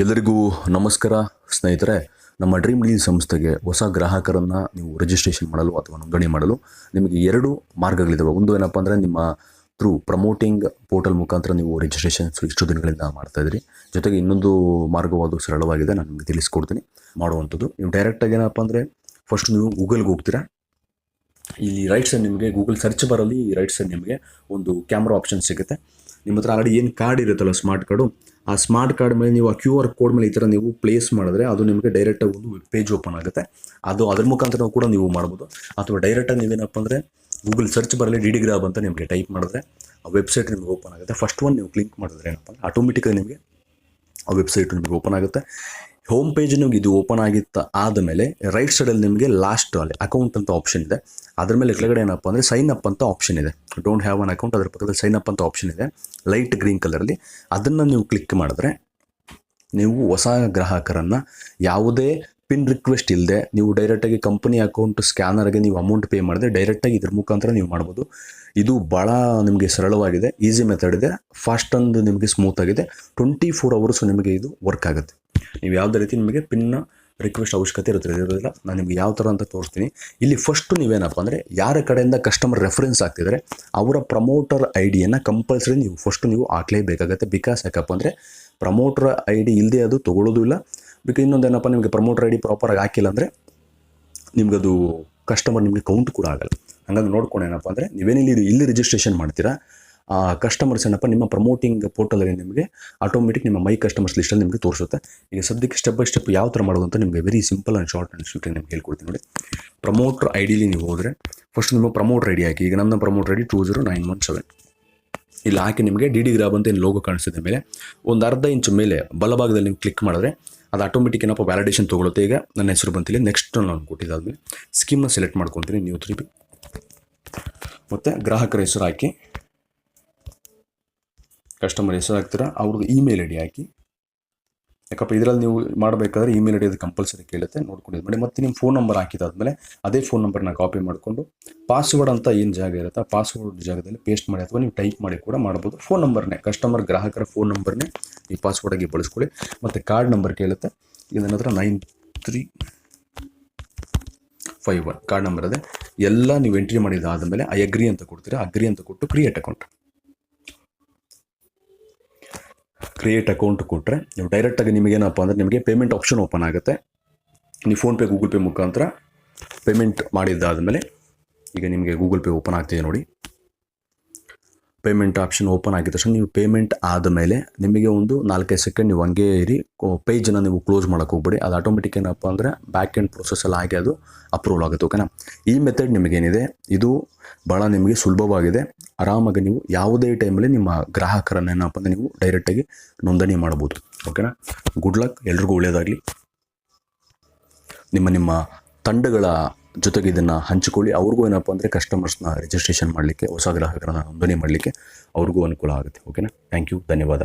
ಎಲ್ಲರಿಗೂ ನಮಸ್ಕಾರ ಸ್ನೇಹಿತರೆ. ನಮ್ಮ ಡ್ರೀಮ್ ಡೀಲ್ ಸಂಸ್ಥೆಗೆ ಹೊಸ ಗ್ರಾಹಕರನ್ನು ನೀವು ರಿಜಿಸ್ಟ್ರೇಷನ್ ಮಾಡಲು ಅಥವಾ ನೋಂದಣಿ ಮಾಡಲು ನಿಮಗೆ ಎರಡು ಮಾರ್ಗಗಳಿದ್ದಾವೆ. ಒಂದು ಏನಪ್ಪ ಅಂದರೆ ನಿಮ್ಮ ಥ್ರೂ ಪ್ರಮೋಟಿಂಗ್ ಪೋರ್ಟಲ್ ಮುಖಾಂತರ ನೀವು ರಿಜಿಸ್ಟ್ರೇಷನ್ಸ್ ಇಷ್ಟು ದಿನಗಳಿಂದ ಮಾಡ್ತಾಯಿದ್ರಿ. ಜೊತೆಗೆ ಇನ್ನೊಂದು ಮಾರ್ಗವಾದ ಸರಳವಾಗಿದೆ, ನಾನು ನಿಮಗೆ ತಿಳಿಸ್ಕೊಡ್ತೀನಿ ಮಾಡುವಂಥದ್ದು. ನೀವು ಡೈರೆಕ್ಟಾಗಿ ಏನಪ್ಪ ಅಂದರೆ ಫಸ್ಟ್ ನೀವು ಗೂಗಲ್ಗೆ ಹೋಗ್ತೀರಾ. ಇಲ್ಲಿ ರೈಟ್ ಸೈಡ್ ನಿಮಗೆ ಗೂಗಲ್ ಸರ್ಚ್ ಬರಲ್ಲಿ ರೈಟ್ ಸೈಡ್ ನಿಮಗೆ ಒಂದು ಕ್ಯಾಮ್ರಾ ಆಪ್ಷನ್ ಸಿಗುತ್ತೆ. ನಿಮ್ಮ ಹತ್ರ ಆಲ್ರೆಡಿ ಏನು ಕಾರ್ಡ್ ಇರುತ್ತಲ್ಲ, ಸ್ಮಾರ್ಟ್ ಕಾರ್ಡು, ಆ ಸ್ಮಾರ್ಟ್ ಕಾರ್ಡ್ ಮೇಲೆ ನೀವು ಆ QR ಕೋಡ್ ಮೇಲೆ ಈ ಥರ ನೀವು ಪ್ಲೇಸ್ ಮಾಡಿದ್ರೆ ಅದು ನಿಮಗೆ ಡೈರೆಕ್ಟಾಗಿ ಒಂದು ವೆಬ್ ಪೇಜ್ ಓಪನ್ ಆಗುತ್ತೆ. ಅದು ಅದ್ರ ಮುಖಾಂತರ ಕೂಡ ನೀವು ಮಾಡ್ಬೋದು. ಅಥವಾ ಡೈರೆಕ್ಟಾಗಿ ನೀವೇನಪ್ಪ ಅಂದರೆ ಗೂಗಲ್ ಸರ್ಚ್ ಬರಲಿ DD ಗ್ರಾಬ್ ಅಂತ ನಿಮಗೆ ಟೈಪ್ ಮಾಡಿದ್ರೆ ಆ ವೆಬ್ಸೈಟ್ ನಿಮಗೆ ಓಪನ್ ಆಗುತ್ತೆ. ಫಸ್ಟ್ ಒನ್ ನೀವು ಕ್ಲಿಕ್ ಮಾಡಿದ್ರೆ ಏನಪ್ಪ ಅಂದರೆ ಆಟೋಮೆಟಿಕಾಗಿ ನಿಮಗೆ ಆ ವೆಬ್ಸೈಟ್ ನಿಮಗೆ ಓಪನ್ ಆಗುತ್ತೆ. ಹೋಮ್ ಪೇಜ್ ನಿಮಗೆ ಇದು ಓಪನ್ ಆಗಿತ್ತು ಆದಮೇಲೆ ರೈಟ್ ಸೈಡಲ್ಲಿ ನಿಮಗೆ ಲಾಸ್ಟ್ ಅಲ್ಲಿ ಅಕೌಂಟ್ ಅಂತ ಆಪ್ಷನ್ ಇದೆ. ಅದ್ರ ಮೇಲೆ ಕೆಳಗಡೆ ಏನಪ್ಪ ಅಂದರೆ ಸೈನ್ ಅಪ್ ಅಂತ ಆಪ್ಷನ್ ಇದೆ. ಡೋಂಟ್ ಹ್ಯಾವ್ ಅನ್ ಅಕೌಂಟ್, ಅದ್ರ ಪಕ್ಕದಲ್ಲಿ ಸೈನ್ ಅಪ್ ಅಂತ ಆಪ್ಷನ್ ಇದೆ ಲೈಟ್ ಗ್ರೀನ್ ಕಲರಲ್ಲಿ. ಅದನ್ನು ನೀವು ಕ್ಲಿಕ್ ಮಾಡಿದ್ರೆ ನೀವು ಹೊಸ ಗ್ರಾಹಕರನ್ನು ಯಾವುದೇ ಪಿನ್ ರಿಕ್ವೆಸ್ಟ್ ಇಲ್ಲದೆ ನೀವು ಡೈರೆಕ್ಟಾಗಿ ಕಂಪನಿ ಅಕೌಂಟ್ ಸ್ಕ್ಯಾನರ್ಗೆ ನೀವು ಅಮೌಂಟ್ ಪೇ ಮಾಡಿದ್ರೆ ಡೈರೆಕ್ಟಾಗಿ ಇದ್ರ ಮುಖಾಂತರ ನೀವು ಮಾಡ್ಬೋದು. ಇದು ಭಾಳ ನಿಮಗೆ ಸರಳವಾಗಿದೆ, ಈಸಿ ಮೆಥಡ್ ಇದೆ, ಫಾಸ್ಟ್ ಅಂಡ್ ನಿಮಗೆ ಸ್ಮೂತ್ ಆಗಿದೆ. 24 ಅವರ್ಸು ನಿಮಗೆ ಇದು ವರ್ಕ್ ಆಗುತ್ತೆ. ನೀವು ಯಾವುದೇ ರೀತಿ ನಿಮಗೆ ಪಿನ್ನ ರಿಕ್ವೆಸ್ಟ್ ಅವಶ್ಯಕತೆ ಇರೋದಿಲ್ಲ. ನಾನು ನಿಮಗೆ ಯಾವ ಥರ ಅಂತ ತೋರಿಸ್ತೀನಿ. ಇಲ್ಲಿ ಫಸ್ಟು ನೀವೇನಪ್ಪ ಅಂದರೆ ಯಾರ ಕಡೆಯಿಂದ ಕಸ್ಟಮರ್ ರೆಫರೆನ್ಸ್ ಆಗ್ತಿದ್ದಾರೆ ಅವರ ಪ್ರಮೋಟರ್ ID ಕಂಪಲ್ಸರಿ ನೀವು ಫಸ್ಟು ನೀವು ಹಾಕಲೇಬೇಕಾಗತ್ತೆ. ಬಿಕಾಸ್ ಯಾಕಪ್ಪ ಅಂದರೆ ಪ್ರಮೋಟರ್ ID ಇಲ್ಲದೆ ಅದು ತೊಗೊಳ್ಳೋದು ಇಲ್ಲ. ಬಿಕಾಸ್ ಇನ್ನೊಂದೇನಪ್ಪ, ನಿಮಗೆ ಪ್ರಮೋಟರ್ ID ಪ್ರಾಪರಾಗಿ ಹಾಕಿಲ್ಲ ಅಂದರೆ ನಿಮಗದು ಕಸ್ಟಮರ್ ನಿಮಗೆ ಕೌಂಟ್ ಕೂಡ ಆಗಲ್ಲ. ಹಾಗಾಗಿ ನೋಡ್ಕೊಂಡು ಏನಪ್ಪ ಅಂದರೆ ಇಲ್ಲಿ ರಿಜಿಸ್ಟ್ರೇಷನ್ ಮಾಡ್ತೀರಾ, ಕಸ್ಟಮರ್ಸ್ ಏನಪ್ಪ ನಿಮ್ಮ ಪ್ರಮೋಟಿಂಗ್ ಪೋರ್ಟಲಲ್ಲಿ ನಿಮಗೆ ಆಟೋಮೆಟಿಕ್ ನಿಮ್ಮ ಮೈ ಕಸ್ಟಮರ್ಸ್ ಲಿಸ್ಟಲ್ಲಿ ನಿಮಗೆ ತೋರಿಸುತ್ತೆ. ಈಗ ಸದ್ಯಕ್ಕೆ ಸ್ಟೆಪ್ ಬೈ ಸ್ಟೆಪ್ ಯಾವ ಥರ ಮಾಡೋದು ಅಂತ ನಿಮಗೆ very simple and short and sweet ನಿಮ್ಗೆ ಹೇಳ್ಕೊಡ್ತೀನಿ ನೋಡಿ. ಪ್ರಮೋಟರ್ IDಲಿ ನೀವು ಹೋದರೆ ಫಸ್ಟ್ ನಿಮ್ಮ ಪ್ರಮೋಟರ್ ID ಹಾಕಿ. ಈಗ ನನ್ನ ಪ್ರಮೋಟರ್ ID 20917 ಇಲ್ಲಿ ಹಾಕಿ ನಿಮಗೆ DD ಗ್ರಾಬ್ ಅಂತ ಏನು ಲೋಗೋ ಕಾಣಿಸಿದ ಮೇಲೆ ಒಂದು ಅರ್ಧ ಇಂಚು ಮೇಲೆ ಬಲಭಾಗದಲ್ಲಿ ನೀವು ಕ್ಲಿಕ್ ಮಾಡಿದ್ರೆ ಅದು ಆಟೋಮೆಟಿಕ್ ಏನಪ್ಪ ವ್ಯಾಲಿಡೇಷನ್ ತೊಗೊಳುತ್ತೆ. ಈಗ ನನ್ನ ಹೆಸರು ಬಂತಿಲ್ಲ. ನೆಕ್ಸ್ಟ್ ನಾನು ಕೊಟ್ಟಿದ್ದಾದಮೇಲೆ ಸ್ಕೀಮ್ನ ಸೆಲೆಕ್ಟ್ ಮಾಡ್ಕೊತೀನಿ, ನ್ಯೂ 3B ಮತ್ತು ಗ್ರಾಹಕರ ಹೆಸರು ಹಾಕಿ, ಕಸ್ಟಮರ್ ಹೆಸರು ಹಾಕ್ತೀರಾ, ಅವ್ರದ್ದು ಇಮೇಲ್ ID ಹಾಕಿ. ಯಾಕಪ್ಪ ಇದರಲ್ಲಿ ನೀವು ಮಾಡಬೇಕಾದ್ರೆ ಇಮೇಲ್ ID ಅದು ಕಂಪಲ್ಸರಿ ಕೇಳುತ್ತೆ, ನೋಡ್ಕೊಂಡಿದ್ದು ಮಾಡಿ. ಮತ್ತು ನಿಮ್ಮ ಫೋನ್ ನಂಬರ್ ಹಾಕಿದಾದ್ಮೇಲೆ ಅದೇ ಫೋನ್ ನಂಬರ್ನ ಕಾಪಿ ಮಾಡಿಕೊಂಡು ಪಾಸ್ವರ್ಡ್ ಅಂತ ಏನು ಜಾಗ ಇರುತ್ತೆ ಆ ಪಾಸ್ವರ್ಡ್ ಜಾಗದಲ್ಲಿ ಪೇಸ್ಟ್ ಮಾಡಿ ಅಥವಾ ನೀವು ಟೈಪ್ ಮಾಡಿ ಕೂಡ ಮಾಡ್ಬೋದು. ಫೋನ್ ನಂಬರ್ನೇ ಗ್ರಾಹಕರ ಫೋನ್ ನಂಬರ್ನೇ ಈ ಪಾಸ್ವರ್ಡಾಗಿ ಬಳಸ್ಕೊಳ್ಳಿ. ಮತ್ತು ಕಾರ್ಡ್ ನಂಬರ್ ಕೇಳುತ್ತೆ. ಈಗ ನನ್ನ ಹತ್ರ 9351 ಕಾರ್ಡ್ ನಂಬರ್ ಅದೇ. ಎಲ್ಲ ನೀವು ಎಂಟ್ರಿ ಮಾಡಿದಾದಮೇಲೆ ಅಗ್ರಿ ಅಂತ ಕೊಡ್ತೀರಾ. ಅಗ್ರಿ ಅಂತ ಕೊಟ್ಟು ಕ್ರಿಯೇಟ್ ಅಕೌಂಟ್ ಕೊಟ್ಟರೆ ನೀವು ಡೈರೆಕ್ಟಾಗಿ ನಿಮಗೇನಪ್ಪ ಅಂದರೆ ನಿಮಗೆ ಪೇಮೆಂಟ್ ಆಪ್ಷನ್ ಓಪನ್ ಆಗುತ್ತೆ. ನೀವು ಫೋನ್ಪೇ ಗೂಗಲ್ ಪೇ ಮುಖಾಂತರ ಪೇಮೆಂಟ್ ಮಾಡಿದ್ದಾದಮೇಲೆ ಈಗ ನಿಮಗೆ ಗೂಗಲ್ ಪೇ ಓಪನ್ ಆಗ್ತಿದೆ ನೋಡಿ. ಪೇಮೆಂಟ್ ಆಪ್ಷನ್ ಓಪನ್ ಆಗಿದ ತಕ್ಷಣ ನೀವು ಪೇಮೆಂಟ್ ಆದಮೇಲೆ ನಿಮಗೆ ಒಂದು 4-5 ಸೆಕೆಂಡ್ ನೀವು ಹಂಗೆ ಇರಿ, ಪೇಜನ್ನು ನೀವು ಕ್ಲೋಸ್ ಮಾಡೋಕ್ಕೆ ಹೋಗ್ಬೇಡಿ. ಅದು ಆಟೋಮೆಟಿಕ್ ಏನಪ್ಪ ಅಂದರೆ ಬ್ಯಾಕ್ ಎಂಡ್ ಪ್ರೊಸೆಸ್ಸಲ್ಲಿ ಆಗಿ ಅದು ಅಪ್ರೂವಲ್ ಆಗುತ್ತೆ. ಓಕೆನಾ. ಈ ಮೆಥಡ್ ನಿಮಗೇನಿದೆ ಇದು ಭಾಳ ನಿಮಗೆ ಸುಲಭವಾಗಿದೆ. ಆರಾಮಾಗಿ ನೀವು ಯಾವುದೇ ಟೈಮಲ್ಲಿ ನಿಮ್ಮ ಗ್ರಾಹಕರನ್ನು ಏನಪ್ಪ ಅಂದರೆ ನೀವು ಡೈರೆಕ್ಟಾಗಿ ನೋಂದಣಿ ಮಾಡ್ಬೋದು. ಓಕೆನಾ. ಗುಡ್ ಲಕ್, ಎಲ್ರಿಗೂ ಒಳ್ಳೆಯದಾಗಲಿ. ನಿಮ್ಮ ತಂಡಗಳ ಜೊತೆಗೆ ಇದನ್ನು ಹಂಚಿಕೊಳ್ಳಿ. ಅವ್ರಿಗೂ ಏನಪ್ಪ ಅಂದರೆ ಕಸ್ಟಮರ್ಸ್ನ ರಿಜಿಸ್ಟ್ರೇಷನ್ ಮಾಡಲಿಕ್ಕೆ, ಹೊಸ ಗ್ರಾಹಕರನ್ನು ನೋಂದಣಿ ಮಾಡಲಿಕ್ಕೆ ಅವ್ರಿಗೂ ಅನುಕೂಲ ಆಗುತ್ತೆ. ಓಕೆನಾ. ಥ್ಯಾಂಕ್ ಯು, ಧನ್ಯವಾದ.